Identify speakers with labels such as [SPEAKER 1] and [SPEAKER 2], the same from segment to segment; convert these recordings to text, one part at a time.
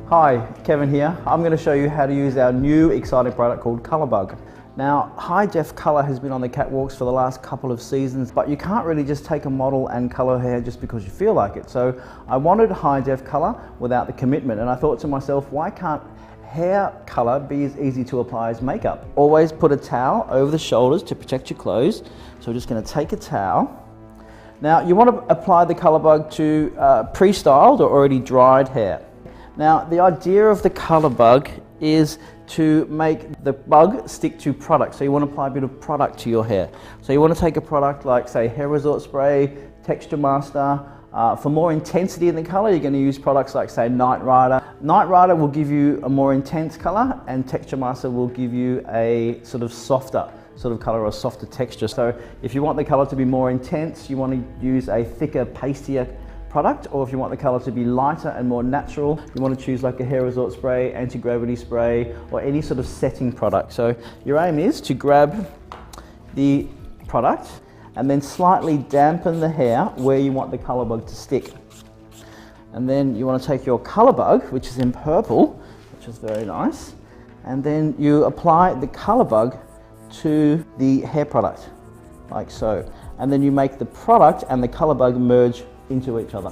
[SPEAKER 1] Hi, Kevin here. I'm going to show you how to use our new exciting product called COLOR.BUG. Now, high def color has been on the catwalks for the last couple of seasons, but you can't really just take a model and color hair just because you feel like it. So I wanted high def color without the commitment, and I thought to myself, why can't hair color be as easy to apply as makeup? Always put a towel over the shoulders to protect your clothes. So we're just going to take a towel. Now, you want to apply the COLOR.BUG to pre-styled or already dried hair. Now, the idea of the COLOR.BUG is to make the bug stick to product. So you want to apply a bit of product to your hair. So you want to take a product like, say, Hair Resort Spray, Texture Master. For more intensity in the color, you're going to use products like, say, Night Rider. Night Rider will give you a more intense color, and Texture Master will give you a sort of softer sort of color or softer texture. So if you want the color to be more intense, you want to use a thicker, pastier product, or if you want the color to be lighter and more natural, you want to choose like a Hair Resort Spray, anti-gravity spray, or any sort of setting product. So your aim is to grab the product and then slightly dampen the hair where you want the COLOR.BUG to stick. And then you want to take your COLOR.BUG, which is in purple, which is very nice, and then you apply the COLOR.BUG to the hair product, like so. And then you make the product and the COLOR.BUG merge into each other.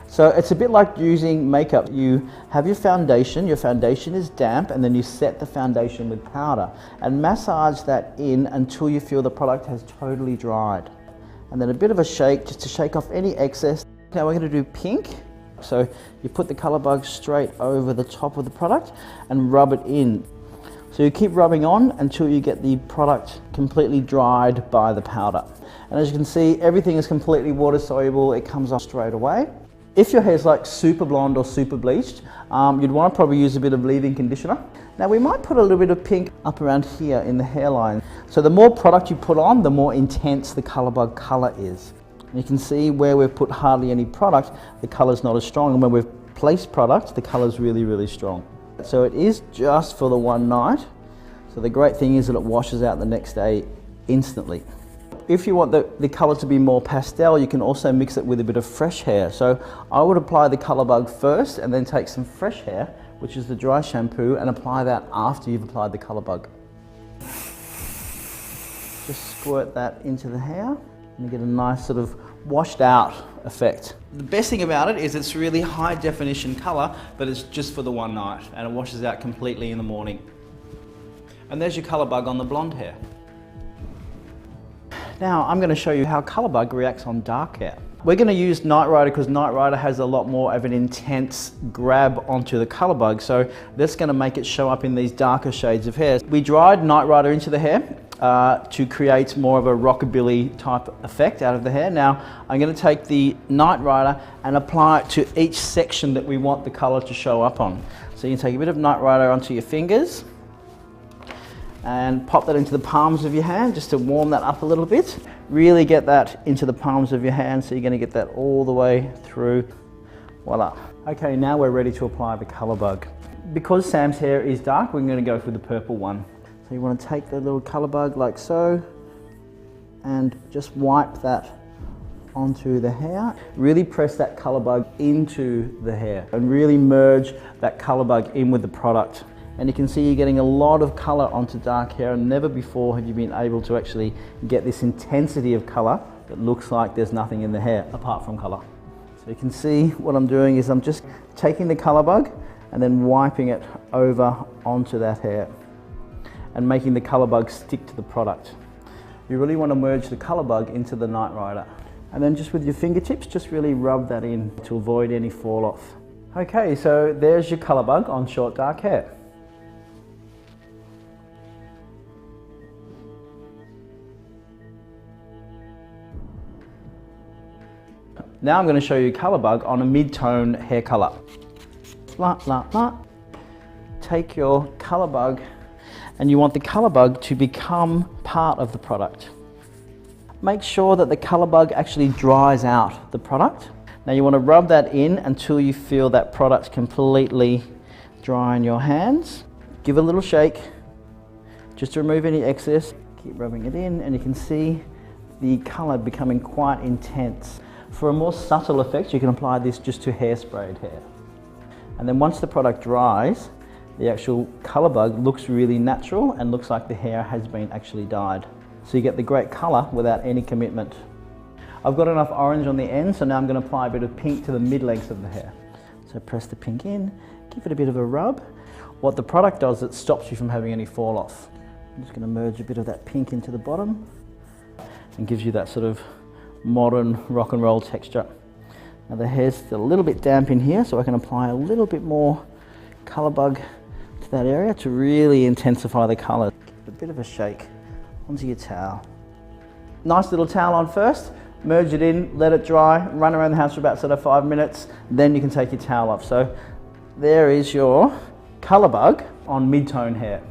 [SPEAKER 1] So it's a bit like using makeup. You have your foundation is damp, and then you set the foundation with powder and massage that in until you feel the product has totally dried. And then a bit of a shake just to shake off any excess. Now we're going to do pink. So you put the COLOR.BUG straight over the top of the product and rub it in. So you keep rubbing on until you get the product completely dried by the powder. And as you can see, everything is completely water soluble. It comes off straight away. If your hair's like super blonde or super bleached, you'd want to probably use a bit of leave-in conditioner. Now we might put a little bit of pink up around here in the hairline. So the more product you put on, the more intense the COLOR.BUG color is. And you can see where we've put hardly any product, the color's not as strong. And when we've placed product, the color's really, really strong. So it is just for the one night. So the great thing is that it washes out the next day instantly. If you want the color to be more pastel, you can also mix it with a bit of fresh hair. So I would apply the COLOR.BUG first and then take some fresh hair, which is the dry shampoo, and apply that after you've applied the COLOR.BUG. Just squirt that into the hair and you get a nice sort of washed out effect. The best thing about it is it's really high definition color, but it's just for the one night and it washes out completely in the morning. And there's your COLOR.BUG on the blonde hair. Now I'm going to show you how COLOR.BUG reacts on dark hair. We're going to use Night Rider because Night Rider has a lot more of an intense grab onto the COLOR.BUG, so that's going to make it show up in these darker shades of hair. We dried Night Rider into the hair to create more of a rockabilly type effect out of the hair. Now I'm going to take the Night Rider and apply it to each section that we want the color to show up on. So you can take a bit of Night Rider onto your fingers and pop that into the palms of your hand just to warm that up a little bit. Really get that into the palms of your hand, so you're going to get that all the way through. Voila. Okay, now we're ready to apply the COLOR.BUG. Because Sam's hair is dark, we're going to go for the purple one. So you want to take the little COLOR.BUG like so and just wipe that onto the hair. Really press that COLOR.BUG into the hair and really merge that COLOR.BUG in with the product. And you can see you're getting a lot of color onto dark hair, and never before have you been able to actually get this intensity of color that looks like there's nothing in the hair apart from color. So you can see what I'm doing is I'm just taking the COLOR.BUG and then wiping it over onto that hair and making the COLOR.BUG stick to the product. You really want to merge the COLOR.BUG into the Night Rider. And then just with your fingertips, just really rub that in to avoid any fall off. Okay, so there's your COLOR.BUG on short dark hair. Now I'm going to show you COLOR.BUG on a mid-tone hair color. Take your COLOR.BUG and you want the COLOR.BUG to become part of the product. Make sure that the COLOR.BUG actually dries out the product. Now you want to rub that in until you feel that product completely dry in your hands. Give a little shake just to remove any excess. Keep rubbing it in and you can see the color becoming quite intense. For a more subtle effect, you can apply this just to hairsprayed hair. And then once the product dries, the actual color bug looks really natural and looks like the hair has been actually dyed. So you get the great color without any commitment. I've got enough orange on the end, so now I'm going to apply a bit of pink to the mid-length of the hair. So press the pink in, give it a bit of a rub. What the product does, it stops you from having any fall off. I'm just going to merge a bit of that pink into the bottom and gives you that sort of modern rock and roll texture. Now the hair's still a little bit damp in here, so I can apply a little bit more color bug to that area to really intensify the color. A bit of a shake onto your towel. Nice little towel on first, merge it in, let it dry, run around the house for about sort of 5 minutes, then you can take your towel off. So there is your color bug on mid-tone hair.